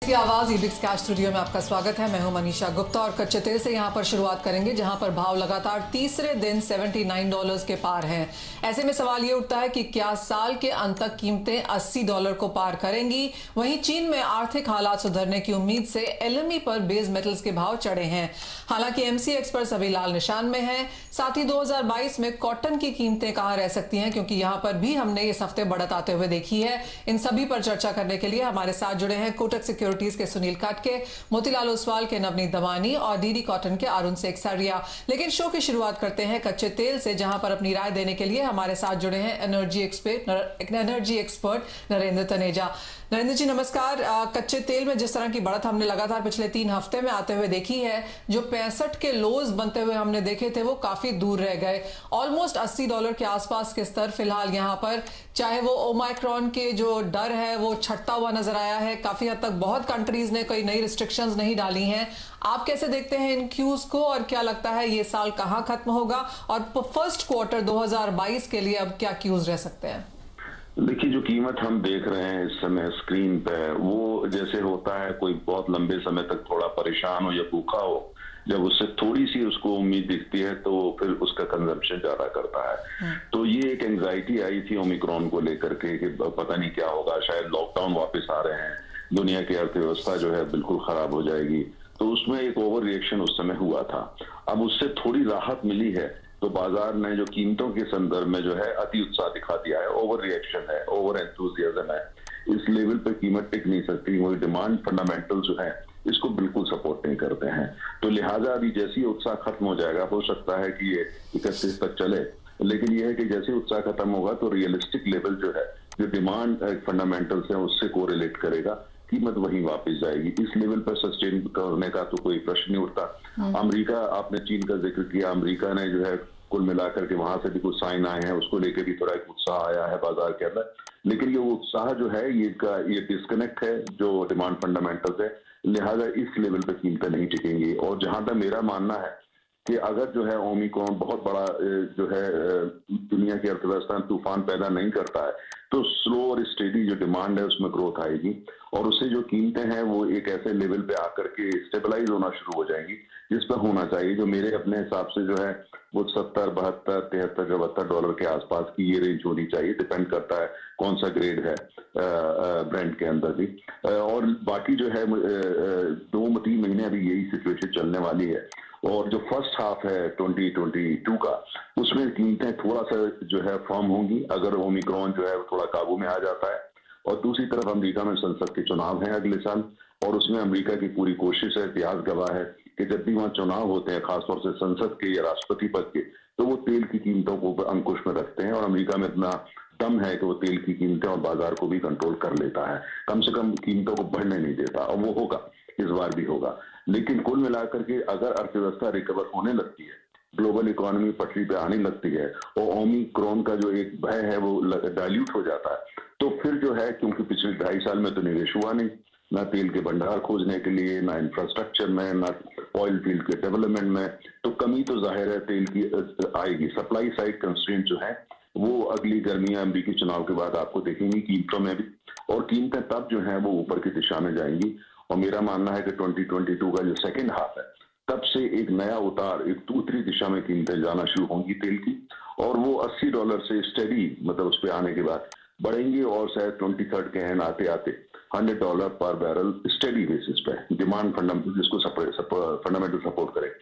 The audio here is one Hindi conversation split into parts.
की आवाज ईबिक्स कैश स्टूडियो में आपका स्वागत है। मैं हूं मनीषा गुप्ता और कच्चे तेल से यहां पर शुरुआत करेंगे जहां पर भाव लगातार तीसरे दिन $79 के पार हैं। ऐसे में सवाल ये उठता है कि क्या साल के अंत तक कीमतें $80 को पार करेंगी। वहीं चीन में आर्थिक हालात सुधरने की उम्मीद से एलएमई पर बेस मेटल्स के भाव चढ़े हैं। हालांकि एमसीएक्स पर सभी लाल निशान में है। साथ ही 2022 में कॉटन की कीमतें कहां रह सकती हैं, क्योंकि यहां पर भी हमने इस हफ्ते बढ़त आते हुए देखी है। इन सभी पर चर्चा करने के लिए हमारे साथ जुड़े हैं कोटक सिक्योरिटीज के सुनील काटके, मोतीलाल ओसवाल के नवनीत दवानी और डीडी कॉटन के अरुण सेक्सरिया। लेकिन शो की शुरुआत करते हैं कच्चे तेल से, जहां पर अपनी राय देने के लिए हमारे साथ जुड़े हैं एनर्जी एक्सपर्ट नरेंद्र तनेजा। नरेंद्र जी नमस्कार। कच्चे तेल में जिस तरह की बढ़त हमने लगातार पिछले 3 हफ्ते में आते हुए देखी है, जो 65 के लोज बनते हुए हमने देखे थे वो काफी दूर रह गए। ऑलमोस्ट $80 के आसपास के स्तर फिलहाल यहाँ पर, चाहे वो ओमाइक्रॉन के जो डर है वो छटता हुआ नजर आया है। काफी हद तक बहुत कंट्रीज ने कोई नई रिस्ट्रिक्शंस नहीं डाली हैं। आप कैसे देखते हैं इन क्यूज को और क्या लगता है ये साल कहाँ खत्म होगा और फर्स्ट क्वार्टर 2022 के लिए अब क्या क्यूज रह सकते हैं? देखिए, जो कीमत हम देख रहे हैं इस समय स्क्रीन पे, वो जैसे होता है कोई बहुत लंबे समय तक थोड़ा परेशान हो या भूखा हो, जब उससे थोड़ी सी उसको उम्मीद दिखती है तो फिर उसका कंजम्पशन ज्यादा करता है। तो ये एक एंजाइटी आई थी ओमिक्रॉन को लेकर के कि पता नहीं क्या होगा, शायद लॉकडाउन वापस आ रहे हैं, दुनिया की अर्थव्यवस्था जो है बिल्कुल खराब हो जाएगी। तो उसमें एक ओवर रिएक्शन उस समय हुआ था। अब उससे थोड़ी राहत मिली है तो बाजार ने जो कीमतों के संदर्भ में जो है अति उत्साह दिखा दिया है, ओवर रिएक्शन है, ओवर एंथुसियाज्म है। इस लेवल पे कीमत टिक नहीं सकती। वही डिमांड फंडामेंटल जो है इसको बिल्कुल सपोर्ट नहीं करते हैं। तो लिहाजा अभी जैसे ही उत्साह खत्म हो जाएगा, हो सकता है कि ये 31 तक चले, लेकिन ये है कि जैसे ही उत्साह खत्म होगा तो रियलिस्टिक लेवल जो है, जो डिमांड फंडामेंटल्स है उससे कोरिलेट करेगा, कीमत वहीं वापस जाएगी। इस लेवल पर सस्टेन करने का तो कोई प्रश्न नहीं उठता। अमेरिका, आपने चीन का जिक्र किया, अमेरिका ने जो है कुल मिलाकर के वहां से भी कुछ साइन आए हैं, उसको लेकर भी थोड़ा एक उत्साह आया है बाजार के अंदर। लेकिन ये उत्साह जो है ये डिस्कनेक्ट है जो डिमांड फंडामेंटल्स है, लिहाजा इस लेवल पर कीमतें नहीं टिकेंगी। और जहां तक मेरा मानना है कि अगर जो है ओमिक्रॉन बहुत बड़ा जो है दुनिया की अर्थव्यवस्था में तूफान पैदा नहीं करता है, तो स्लो और स्टेडी जो डिमांड है उसमें ग्रोथ आएगी और उससे जो कीमतें हैं वो एक ऐसे लेवल पे आकर के स्टेबलाइज होना शुरू हो जाएंगी जिस पर होना चाहिए, जो मेरे अपने हिसाब से जो है वो 70, 72, 73, $74 के आसपास की ये रेंज होनी चाहिए। डिपेंड करता है कौन सा ग्रेड है ब्रांड के अंदर भी। और बाकी जो है 2-3 महीने अभी यही सिचुएशन चलने वाली है। और जो फर्स्ट हाफ है 2022 का, उसमें कीमतें थोड़ा सा जो है फर्म होंगी अगर ओमिक्रॉन जो है थोड़ा काबू में आ जाता है। और दूसरी तरफ अमेरिका में संसद के चुनाव हैं अगले साल, और उसमें अमेरिका की पूरी कोशिश है, इतिहास गवाह है कि जब भी वहां चुनाव होते हैं, खासतौर से संसद के या राष्ट्रपति पद के, तो वो तेल की कीमतों को अंकुश में रखते हैं। और अमेरिका में इतना दम है कि वो तेल की कीमतें और बाजार को भी कंट्रोल कर लेता है, कम से कम कीमतों को बढ़ने नहीं देता। और वो होगा, इस बार भी होगा। लेकिन कुल मिलाकर के अगर अर्थव्यवस्था रिकवर होने लगती है, ग्लोबल इकोनॉमी पटरी पे आने लगती है और ओमिक्रॉन का जो एक भय है वो डाइल्यूट हो जाता है, तो फिर जो है, क्योंकि पिछले 2.5 साल में तो निवेश हुआ नहीं, ना तेल के भंडार खोजने के लिए, ना इंफ्रास्ट्रक्चर में, ना ऑयल फील्ड के डेवलपमेंट में, तो कमी तो जाहिर है तेल की आएगी। सप्लाई साइड कंस्ट्रेंट जो है वो अगली गर्मियां अमेरिकी चुनाव के बाद आपको देखेंगी कीमतों में भी, और कीमतें तब जो है वो ऊपर की दिशा में जाएंगी। और मेरा मानना है कि 2022 का जो सेकेंड हाफ है, तब से एक नया उतार, एक दूसरी दिशा में कीमतें जाना शुरू होंगी तेल की, और वो $80 से स्टेडी, मतलब उस पर आने के बाद बढ़ेंगी, और शायद 23rd के एंड आते आते $100 पर बैरल स्टेडी बेसिस पे, डिमांड फंडामेंटल जिसको फंडामेंटल सपोर्ट करे,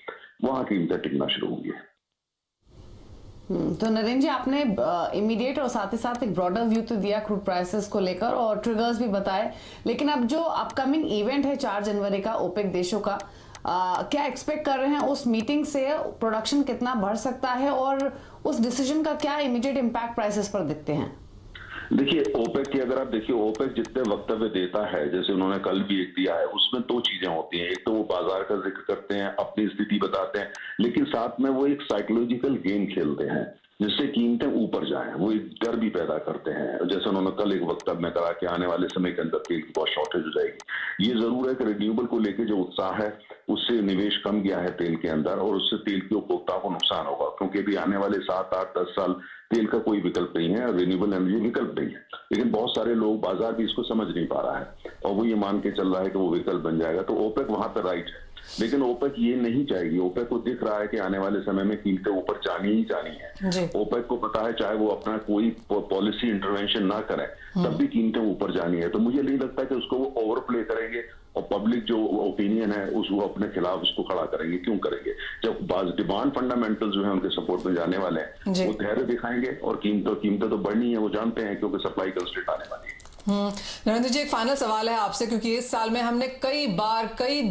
वहां कीमतें टिकना शुरू होंगी। तो नरेंद्र जी, आपने इमीडिएट और साथ ही साथ एक ब्रॉडर व्यू तो दिया क्रूड प्राइसेस को लेकर और ट्रिगर्स भी बताए, लेकिन अब जो अपकमिंग इवेंट है 4 जनवरी का ओपेक देशों का, क्या एक्सपेक्ट कर रहे हैं? उस मीटिंग से प्रोडक्शन कितना बढ़ सकता है और उस डिसीजन का क्या इमीडिएट इम्पैक्ट प्राइसेस पर दिखते हैं? देखिए, ओपेक की अगर आप देखिए, ओपेक जितने वक्तव्य देता है, जैसे उन्होंने कल भी एक दिया है, उसमें 2 चीजें होती हैं। एक तो वो बाजार का जिक्र करते हैं, अपनी स्थिति बताते हैं, लेकिन साथ में वो एक साइकोलॉजिकल गेम खेलते हैं जिससे कीमतें ऊपर जाएं। वो एक डर भी पैदा करते हैं। जैसे उन्होंने कल एक वक्तव्य में कहा कि आने वाले समय के अंदर तेल की बहुत शॉर्टेज हो जाएगी। ये जरूर है कि रिन्यूएबल को लेकर जो उत्साह है उससे निवेश कम गया है तेल के अंदर, और उससे तेल के उपभोक्ताओं को नुकसान होगा, क्योंकि अभी आने वाले 7, 8, 10 साल तेल का कोई विकल्प नहीं है, रिन्यूएबल एनर्जी विकल्प नहीं है। लेकिन बहुत सारे लोग, बाजार भी इसको समझ नहीं पा रहा है। और वो ये मान के चल रहा है कि वो विकल्प बन जाएगा, तो ओपेक वहां पर राइट है। लेकिन ओपेक ये नहीं चाहेगी, ओपेक को दिख रहा है कि आने वाले समय में कीमतें ऊपर जानी ही जानी है। ओपेक को पता है चाहे वो अपना कोई पॉलिसी इंटरवेंशन ना करें तब भी कीमतें ऊपर जानी है। तो मुझे नहीं लगता कि उसको वो ओवरप्ले करेंगे और पब्लिक जो ओपिनियन है उसको अपने खिलाफ उसको खड़ा करेंगे। क्यों करेंगे जब डिमांड फंडामेंटल्स जो है उनके सपोर्ट में जाने वाले हैं, वो धैर्य दिखाएंगे और कीमतें तो बढ़नी है, वो जानते हैं, क्योंकि सप्लाई कंस्ट्रेंट आने वाली है। नरेंद्र जी, एक फाइनल सवाल है आपसे, क्योंकि इस साल में हमने कई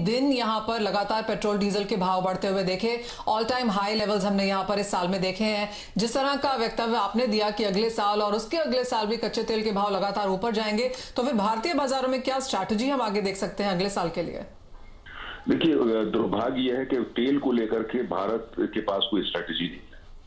दिन यहाँ पर लगातार पेट्रोल डीजल के भाव बढ़ते हुए देखे। ऑल टाइम हाई लेवल्स हमने यहाँ पर इस साल में देखे हैं। जिस तरह का वक्तव्य आपने दिया कि अगले साल और उसके अगले साल भी कच्चे तेल के भाव लगातार ऊपर जाएंगे, तो फिर भारतीय बाजारों में क्या स्ट्रैटेजी हम आगे देख सकते हैं अगले साल के लिए? देखिए, दुर्भाग्य यह है कि तेल को लेकर के भारत के पास कोई स्ट्रेटेजी नहीं है,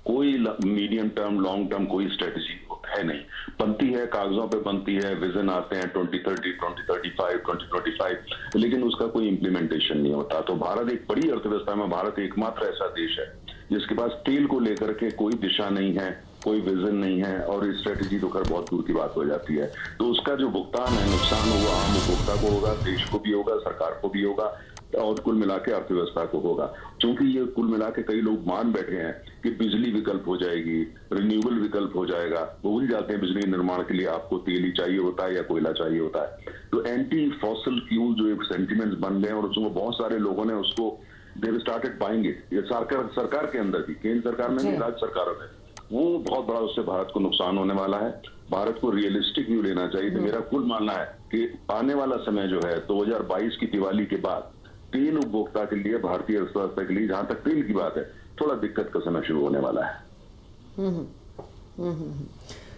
कोई मीडियम टर्म लॉन्ग टर्म कोई स्ट्रेटेजी है नहीं। बनती है, कागजों पे बनती है, विजन आते हैं 2030, 2035, 2025, लेकिन उसका कोई इंप्लीमेंटेशन नहीं होता। तो भारत एक बड़ी अर्थव्यवस्था में, भारत एकमात्र ऐसा देश है जिसके पास तेल को लेकर के कोई दिशा नहीं है, कोई विजन नहीं है, और स्ट्रेटेजी तो कर बहुत दूर की बात हो जाती है। तो उसका जो भुगतान है, नुकसान वो आम उपभोक्ता को होगा, देश को भी होगा, सरकार को भी होगा, और कुल मिला के अर्थव्यवस्था को होगा। क्योंकि ये कुल मिला के कई लोग मान बैठे हैं कि बिजली विकल्प हो जाएगी, रिन्यूएबल विकल्प हो जाएगा, वो भूल जाते हैं बिजली निर्माण के लिए आपको तेल ही चाहिए होता है या कोयला चाहिए होता है। तो एंटी फॉसिल फ्यूल जो एक सेंटिमेंट्स बन गए हैं, और उसमें बहुत सारे लोगों ने उसको दे स्टार्टेड बाइंग इट। ये सरकार के अंदर भी, केंद्र सरकार में भी, राज्य सरकारों में, वो बहुत बड़ा उससे भारत को नुकसान होने वाला है। भारत को रियलिस्टिक व्यू लेना चाहिए। तो मेरा कुल मानना है कि आने वाला समय जो है 2022 की दिवाली के बाद तेल उपभोक्ता के लिए, भारतीय अर्थव्यवस्था के लिए, जहां तक तेल की बात है, थोड़ा दिक्कत का समय शुरू होने वाला है।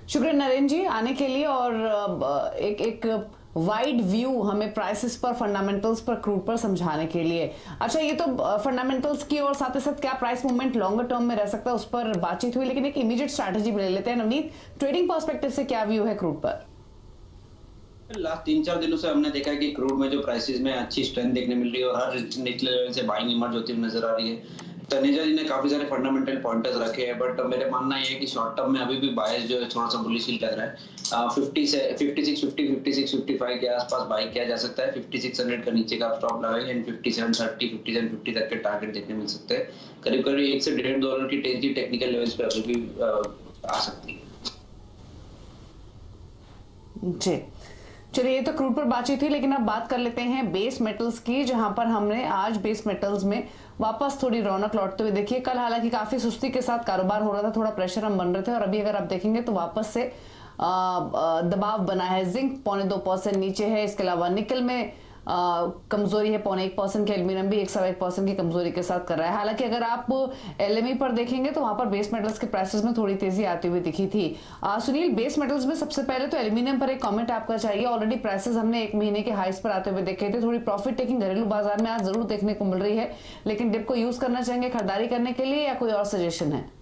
शुक्रिया नरेंद्र जी आने के लिए, और एक वाइड व्यू हमें प्राइसेस पर, फंडामेंटल्स पर, क्रूड पर समझाने के लिए। अच्छा, ये तो फंडामेंटल्स की और साथ ही साथ क्या प्राइस मूवमेंट लॉन्गर टर्म में रह सकता है उस पर बातचीत हुई, लेकिन एक इमीडिएट स्ट्रैटेजी भी ले लेते हैं। नवनीत, ट्रेडिंग पर्सपेक्टिव से क्या व्यू है क्रूड पर? लास्ट 3-4 दिनों से हमने देखा है कि क्रूड में जो प्राइसेस में अच्छी स्ट्रेंथ देखने मिल रही है, और हर निचले लेवल से बाइंग इमर्ज होती हुई नजर आ रही है। तनेजा जी ने काफी सारे फंडामेंटल पॉइंटर्स रखे हैं, बट मेरे मानना ये है कि शॉर्ट टर्म में अभी भी बायस जो है थोड़ा सा बुलिश लग रहा है। 5650 के आसपास बाई किया जा सकता है। 5600 का नीचे का स्टॉप लगाएंगे, एंड 5730, 5750 तक के टारगेट देखने मिल सकते हैं। करीब करीब $1 से $1.5 की तेजी टेक्निकल लेवल्स पे अभी भी आ सकती है। जी चलिए, ये तो क्रूड पर बातचीत थी, लेकिन अब बात कर लेते हैं बेस मेटल्स की, जहां पर हमने आज बेस मेटल्स में वापस थोड़ी रौनक लौटते हुए देखिए। कल हालांकि काफी सुस्ती के साथ कारोबार हो रहा था, थोड़ा प्रेशर हम बन रहे थे, और अभी अगर आप देखेंगे तो वापस से दबाव बना है। जिंक 0.25% नीचे है। इसके अलावा निकल में कमजोरी है 0.1% की, एल्यूमिनियम भी 101% की कमजोरी के साथ कर रहा है। हालांकि अगर आप एलएमई पर देखेंगे तो वहां पर बेस मेटल्स के प्राइसेस में थोड़ी तेजी आती हुई दिखी थी। सुनील, बेस मेटल्स में सबसे पहले तो एल्यूमिनियम पर एक कमेंट आपका चाहिए। ऑलरेडी प्राइसेस हमने 1 महीने के हाइस पर आते हुए देखे थे। थोड़ी प्रॉफिट टेकिंग घरेलू बाजार में आज जरूर देखने को मिल रही है, लेकिन डिप को यूज करना चाहेंगे खरीदारी करने के लिए, या कोई और सजेशन है?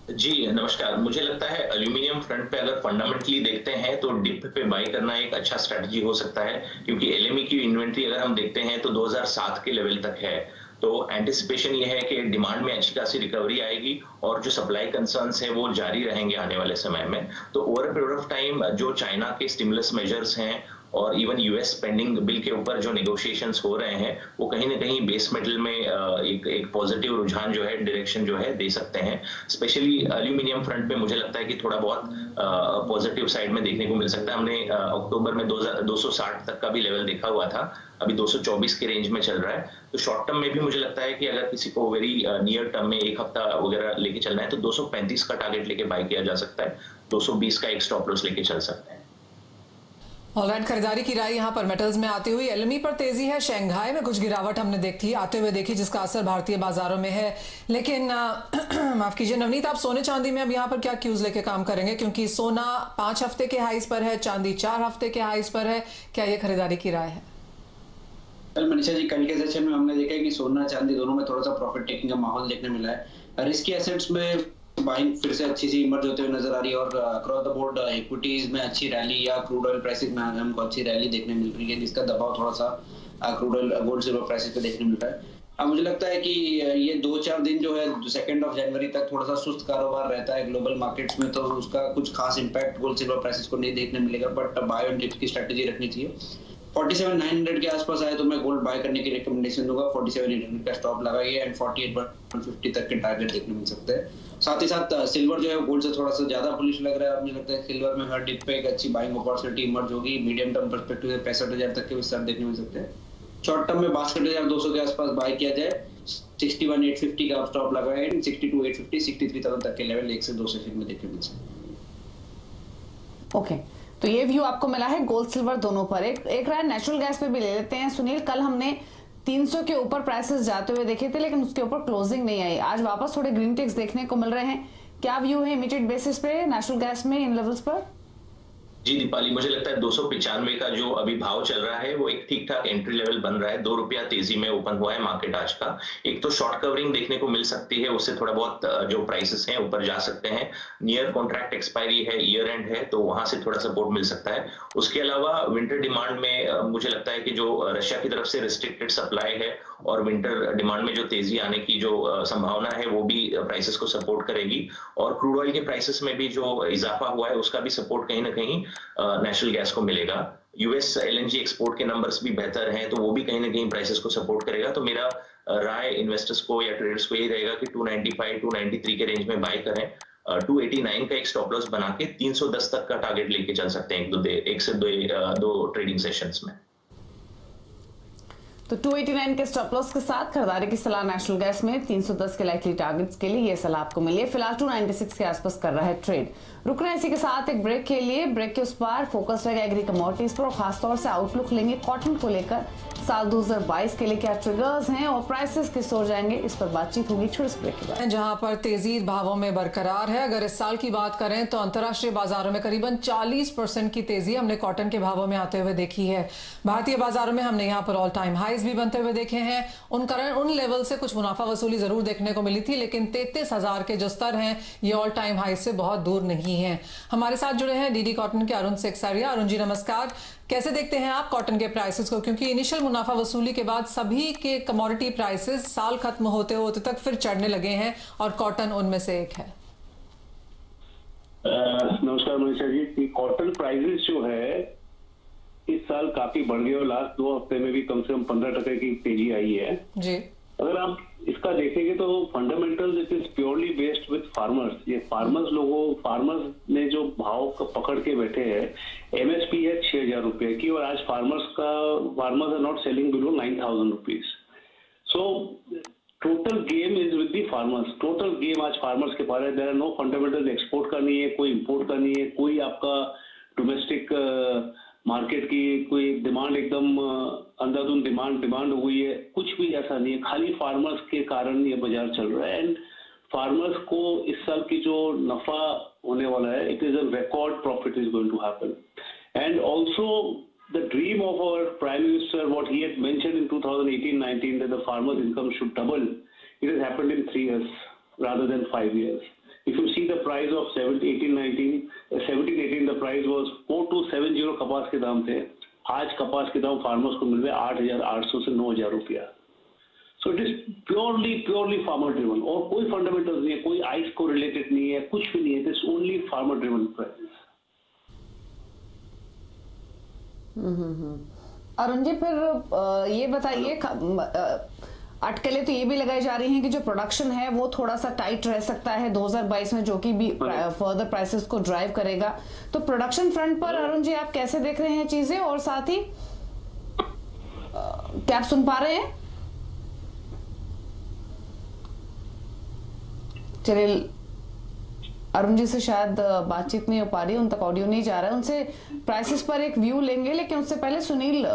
जी नमस्कार। मुझे लगता है एल्यूमिनियम फ्रंट पे अगर फंडामेंटली देखते हैं तो डिप पे बाई करना एक अच्छा स्ट्रेटजी हो सकता है, क्योंकि एलएमई की इन्वेंट्री अगर हम देखते हैं तो 2007 के लेवल तक है। तो एंटिसिपेशन ये है कि डिमांड में अच्छी खासी रिकवरी आएगी, और जो सप्लाई कंसर्न्स है वो जारी रहेंगे आने वाले समय में। तो ओवर पीरियड ऑफ टाइम जो चाइना के स्टिमुलस मेजर्स हैं और इवन यूएस पेंडिंग बिल के ऊपर जो नेगोशिएशंस हो रहे हैं, वो कहीं ना कहीं बेस मेटल में एक पॉजिटिव रुझान जो है, डायरेक्शन जो है दे सकते हैं। स्पेशली एल्यूमिनियम फ्रंट पे मुझे लगता है कि थोड़ा बहुत पॉजिटिव साइड में देखने को मिल सकता है। हमने अक्टूबर में 260 तक का भी लेवल देखा हुआ था, अभी 224 के रेंज में चल रहा है। तो शॉर्ट टर्म में भी मुझे लगता है कि अगर किसी को वेरी नियर टर्म में एक हफ्ता वगैरह लेके चलना है तो 235 का टारगेट लेके बाय किया जा सकता है, 220 का एक स्टॉप लॉस लेके चल सकते हैं। ऑलराइट, खरीदारी की राय यहाँ पर मेटल्स में आती हुई। एलएमई पर तेजी है, शंघाई में कुछ गिरावट हमने आते हुए देखी, जिसका असर भारतीय बाजारों में है। लेकिन माफ कीजिए नवनीत, आप सोने चांदी में अब यहाँ पर क्या क्यूज लेके काम करेंगे, क्योंकि सोना 5 हफ्ते के हाईस पर है, चांदी 4 हफ्ते के हाईस पर है, क्या ये खरीदारी की राय है? कल मनीषा जी, कल के सेशन में हमने देखा कि सोना चांदी दोनों में थोड़ा सा प्रॉफिट टेकिंग का माहौल देखने मिला है। रिस्की एसेट्स में बाइंग फिर से अच्छी सी इमर्ज होते हुए नजर आ रही है, और अक्रॉस द बोर्ड इक्विटीज में अच्छी रैली या क्रूड ऑयल प्राइसेस में हमको अच्छी रैली देखने मिल रही है, जिसका दबाव थोड़ा सा crude oil gold silver prices पे देखने मिल रहा है। अब मुझे लगता है कि ये 2-4 दिन जो है 2 जनवरी तक थोड़ा सा सुस्त कारोबार रहता है ग्लोबल मार्केट्स में, तो उसका कुछ खास इंपैक्ट गोल्ड सिल्वर प्राइसेस को नहीं देखने मिलेगा, बट बाय ऑन डिप की स्ट्रेटजी रखनी चाहिए। 47,900 के आसपास आए तो मैं गोल्ड बाय करने की रिकमेंडेशन दूंगा। 47,800 का स्टॉप लगाइए एंड 48,150 तक के टारगेट देखने मिल सकते हैं। साथ ही साथ सिल्वर जो है गोल्ड से थोड़ा सा ज्यादा बुलिश लग रहा है। मुझे लगता है सिल्वर में हर डिप पे एक अच्छी बाइंग अपॉर्चुनिटी इमर्ज होगी। मीडियम टर्म पर्सपेक्टिव से 65,000 तक के विस्तार देखने मिल सकते हैं। शॉर्ट टर्म में 62,200 के आसपास बाय किया जाए, 61,850 का स्टॉप लगाए एंड 62,850 63,000 तक के लेवल 1 से 2 सेशन में देखने मिल सकते हैं। ओके, तो ये व्यू आपको मिला है गोल्ड सिल्वर दोनों पर। एक राय नेचुरल गैस पे भी ले लेते हैं। सुनील, कल हमने 300 के ऊपर प्राइसेस जाते हुए देखे थे, लेकिन उसके ऊपर क्लोजिंग नहीं आई। आज वापस थोड़े ग्रीन टिक्स देखने को मिल रहे हैं। क्या व्यू है इमीडिएट बेसिस पे नेचुरल गैस में इन लेवल्स पर? जी दीपाली, मुझे लगता है 295 का जो अभी भाव चल रहा है वो एक ठीक ठाक एंट्री लेवल बन रहा है। 2 रुपया तेजी में ओपन हुआ है मार्केट आज का। एक तो शॉर्ट कवरिंग देखने को मिल सकती है, उससे थोड़ा बहुत जो प्राइसेस हैं ऊपर जा सकते हैं। नियर कॉन्ट्रैक्ट एक्सपायरी है, ईयर एंड है, तो वहां से थोड़ा सपोर्ट मिल सकता है। उसके अलावा विंटर डिमांड में मुझे लगता है कि जो रशिया की तरफ से रिस्ट्रिक्टेड सप्लाई है और विंटर डिमांड में जो तेजी आने की जो संभावना है वो भी प्राइसेस को सपोर्ट करेगी। और क्रूड ऑयल के प्राइसेस में भी जो इजाफा हुआ है उसका भी सपोर्ट कहीं ना कहीं नेचुरल गैस को मिलेगा। यूएस एलएनजी एक्सपोर्ट के नंबर्स भी बेहतर हैं, तो वो भी कहीं ना कहीं प्राइसेस को सपोर्ट करेगा। तो मेरा राय इन्वेस्टर्स को या ट्रेडर्स को यही रहेगा कि 295 293 के रेंज में बाय करें। 289 का एक स्टॉप लॉस बना के 310 तक का टारगेट लेके चल सकते हैं एक से दो ट्रेडिंग सेशंस में। तो 289 के स्टॉप लॉस के साथ खरीदारी की सलाह नेशनल गैस में 310 के लाइकली टारगेट्स के लिए ये सलाह आपको मिली है। फिलहाल 296 के आसपास कर रहा है ट्रेड। रुकना इसी के साथ एक ब्रेक के लिए। ब्रेक के उस पार फोकस रहेगा एग्री कमोडिटीज पर और खासतौर से आउटलुक लेंगे कॉटन को लेकर। साल 2022 के लिए क्या ट्रिगर्स हैं और प्राइसेस किस ओर जाएंगे, इस पर बातचीत होगी छोटे से ब्रेक के बाद। जहां पर तेजी भावों में बरकरार है। अगर इस साल की बात करें तो अंतर्राष्ट्रीय बाजारों में करीबन 40% की तेजी हमने कॉटन के भावों में आते हुए देखी है। भारतीय बाजारों में हमने यहाँ पर ऑल टाइम हाईज भी बनते हुए देखे हैं। उन लेवल से कुछ मुनाफा वसूली जरूर देखने को मिली थी, लेकिन 33,000 के जो स्तर हैं ये ऑल टाइम हाई से बहुत दूर नहीं है। हमारे साथ जुड़े हैं डीडी कॉटन के अरुण सेक्सारिया। अरुण जी नमस्कार। कैसे देखते हैं आप कॉटन के प्राइसेस को, क्योंकि इनिशियल मुनाफा वसूली के बाद सभी के कमोडिटी प्राइसेस साल खत्म होते होते तक फिर चढ़ने लगे हैं और कॉटन उनमें से एक है। नमस्कार मनीषा जी। कॉटन प्राइसेस जो है इस साल काफी बढ़ गए और लास्ट 2 हफ्ते में भी कम से कम 15% की तेजी आई है जी। अगर आप इसका देखेंगे तो fundamental it is purely based with farmers. ये फार्मर्स ने जो भाव पकड़ के बैठे हैं। एमएसपी है 6,000 रुपए की और आज farmers are not selling below 9,000 rupees. So total game is with the farmers. Total game आज फार्मर्स के पास है। There are no fundamental export का नहीं है, कोई इंपोर्ट का नहीं है, कोई आपका डोमेस्टिक मार्केट की कोई डिमांड एकदम अंधाधुंध डिमांड हो गई है, कुछ भी ऐसा नहीं है। खाली फार्मर्स के कारण ये बाजार चल रहा है। एंड फार्मर्स को इस साल की जो नफा होने वाला है, it is a record profit is going to happen. And also the dream of our prime minister what he had mentioned in 2018-19 that the farmers income should double, it has happened in 3 years rather than 5 years. If you see the price of 17-18, the price was 4270 कपास के दाम थे। आज कपास के दाम फार्मर्स को मिल रहे 8,800 से 9,000 रुपया। So it is purely farmer driven और कोई फंडामेंटल्स नहीं है, कोई आइस को रिलेटेड नहीं है, कुछ भी नहीं है। It is only farmer driven prices. Arun ji, फिर ये बताइए, अटकलें तो ये भी लगाई जा रही हैं कि जो प्रोडक्शन है वो थोड़ा सा टाइट रह सकता है 2022 में, जो कि भी फर्दर प्राइसेस को ड्राइव करेगा। तो प्रोडक्शन फ्रंट पर अरुण जी आप कैसे देख रहे हैं चीजें, और साथ ही क्या आप सुन पा रहे हैं? चलिए, अरुण जी से शायद बातचीत नहीं हो पा रही, उन तक ऑडियो नहीं जा रहा है। उनसे प्राइसेस पर एक व्यू लेंगे, लेकिन उससे पहले सुनील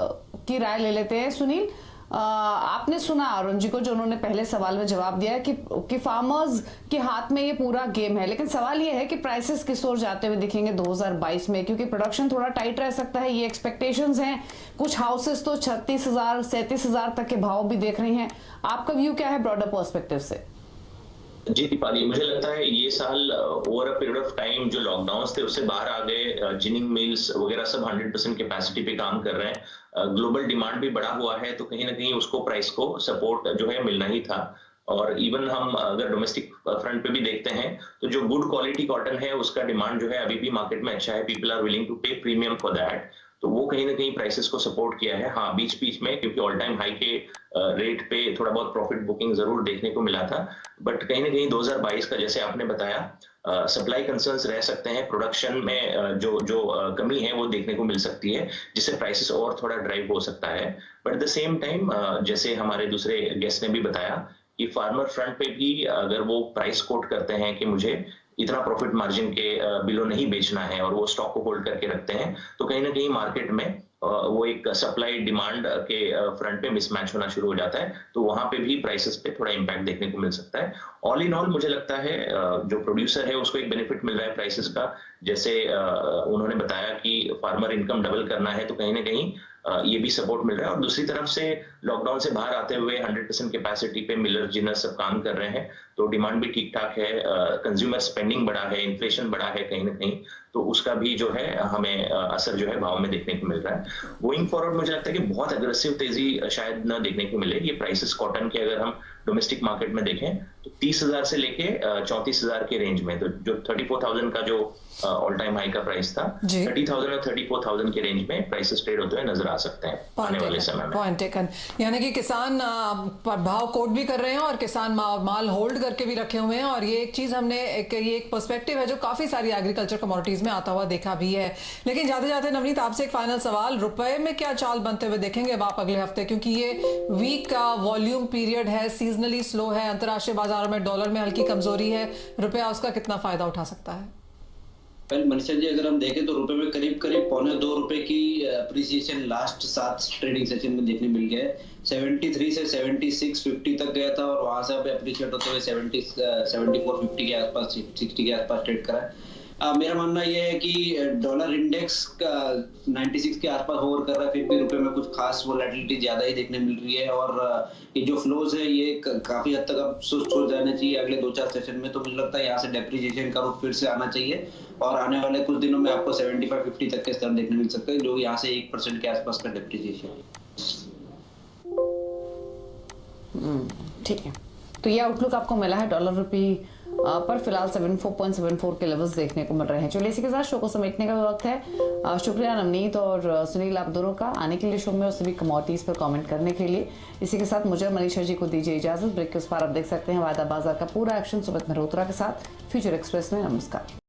की राय ले लेते हैं। सुनील, आपने सुना अरुण जी को जो उन्होंने पहले सवाल में जवाब दिया कि फार्मर्स के हाथ में ये पूरा गेम है, लेकिन सवाल ये है कि प्राइसेस किस ओर जाते हुए दिखेंगे 2022 में, क्योंकि प्रोडक्शन थोड़ा टाइट रह सकता है, ये एक्सपेक्टेशंस हैं। कुछ हाउसेस तो 36,000 37,000 तक के भाव भी देख रही हैं। आपका व्यू क्या है ब्रॉडर पर्सपेक्टिव से? जी दीपाली, मुझे लगता है ये साल over a period of time जो लॉकडाउन थे उससे बाहर आ गए। जिनिंग मिल्स वगैरह सब 100% कैपेसिटी पे काम कर रहे हैं। ग्लोबल डिमांड भी बढ़ा हुआ है, तो कहीं ना कहीं उसको प्राइस को सपोर्ट जो है मिलना ही था। और इवन हम अगर डोमेस्टिक फ्रंट पे भी देखते हैं तो जो गुड क्वालिटी कॉटन है उसका डिमांड जो है अभी भी मार्केट में अच्छा है। पीपल आर विलिंग टू पे प्रीमियम फॉर दैट। तो वो कहीं ना कहीं प्राइसेस को सपोर्ट किया है। हाँ, बीच बीच में क्योंकि ऑल टाइम हाई के रेट पे थोड़ा बहुत प्रॉफिट बुकिंग जरूर देखने को मिला था, बट कहीं ना कहीं 2022 का जैसे आपने बताया सप्लाई कंसर्न्स रह सकते हैं, प्रोडक्शन में जो कमी है वो देखने को मिल सकती है, जिससे प्राइसेस और थोड़ा ड्राइव हो सकता है। But at the same time जैसे हमारे दूसरे गेस्ट ने भी बताया कि फार्मर फ्रंट पे भी अगर वो प्राइस कोट करते हैं कि मुझे इतना प्रॉफिट मार्जिन के बिलो नहीं बेचना है और वो स्टॉक को होल्ड करके रखते हैं, तो कहीं ना कहीं मार्केट में वो एक सप्लाई डिमांड के फ्रंट पे मिसमैच होना शुरू हो जाता है, तो वहां पे भी प्राइसेस पे थोड़ा इम्पैक्ट देखने को मिल सकता है। ऑल इन ऑल मुझे लगता है जो प्रोड्यूसर है उसको एक बेनिफिट मिल रहा है प्राइसेस का, जैसे उन्होंने बताया कि फार्मर इनकम डबल करना है, तो कहीं ना कहीं ये भी सपोर्ट मिल रहा है। और दूसरी तरफ से लॉकडाउन से बाहर आते हुए 100% कैपेसिटी पे मिलर जिनर्स सब काम कर रहे हैं, तो डिमांड भी ठीक ठाक है, कंज्यूमर स्पेंडिंग बढ़ा है, इन्फ्लेशन बढ़ा है कहीं ना कहीं, तो उसका भी जो है हमें असर जो है भाव में देखने को मिल रहा है। गोइंग फॉरवर्ड मुझे लगता है कि बहुत अग्रेसिव तेजी शायद न देखने को मिले। ये प्राइसेस कॉटन के अगर हम डोमेस्टिक मार्केट में देखें तो 30,000 से लेके 34,000 के रेंज में, तो जो 34,000 का जो ऑल टाइम हाई का प्राइस था, 30,000 और 34,000 के रेंज में प्राइसेस ट्रेड होते हुए नजर आ सकते हैं आने वाले समय में। पॉइंट टेकन, यानी कि किसान भाव कोट भी कर रहे हैं और किसान माल होल्ड करके भी रखे हुए हैं, और ये एक चीज हमने ये एक पर्सपेक्टिव है जो काफी सारी एग्रीकल्चर कमोडिटीज में आता हुआ देखा भी है। लेकिन जाते जाते नवनीत आपसे एक फाइनल सवाल, रुपए में क्या चाल बनते हुए देखेंगे अब आप अगले हफ्ते, क्योंकि ये वीक का वॉल्यूम पीरियड है, सीजनली स्लो है, अंतरराष्ट्रीय बाजारों में डॉलर में हल्की कमजोरी है, रुपया उसका कितना फायदा उठा सकता है? मनीषा जी, अगर हम देखें तो रुपए में करीब करीब ₹2.25 की अप्रिसिएशन लास्ट 7 ट्रेडिंग सेशन में देखने मिल गया है। 73 से 76.50 तक गया था और वहां से अब अप्रिशिएट होते हुए 74.50 के आसपास, 60 के आसपास ट्रेड करा है। मेरा मानना यह है कि डॉलर इंडेक्स का 96 के आसपास होवर कर रहा है, फिर भी रुपए में कुछ खास वोलेटिलिटी ज्यादा ही देखने मिल रही है, और ये जो फ्लोज है ये काफी हद तक अब सुस्त हो जाने चाहिए अगले 2-4 सेशन में। तो मुझे लगता है यहाँ से डेप्रिसिएशन का रुख फिर से आना चाहिए और आने वाले कुछ दिनों में आपको 75-50 तक के स्तर देखने मिल सकते हैं, जो यहाँ से 1% के आसपास का डेप्रिसिएशन है। ठीक है, तो ये आउटलुक आपको मिला है डॉलर रुपी पर फिलहाल 74.74 के लेवल्स देखने को मिल रहे हैं। चलिए इसी के साथ शो को समेटने का वक्त है। शुक्रिया नवनीत और सुनील आप दोनों का आने के लिए शो में और सभी कमोडिटीज पर कमेंट करने के लिए। इसी के साथ मुझे मनीषा जी को दीजिए इजाजत। ब्रेक के उस पार आप देख सकते हैं वायदा बाजार का पूरा एक्शन सुमित मल्होत्रा के साथ फ्यूचर एक्सप्रेस में। नमस्कार।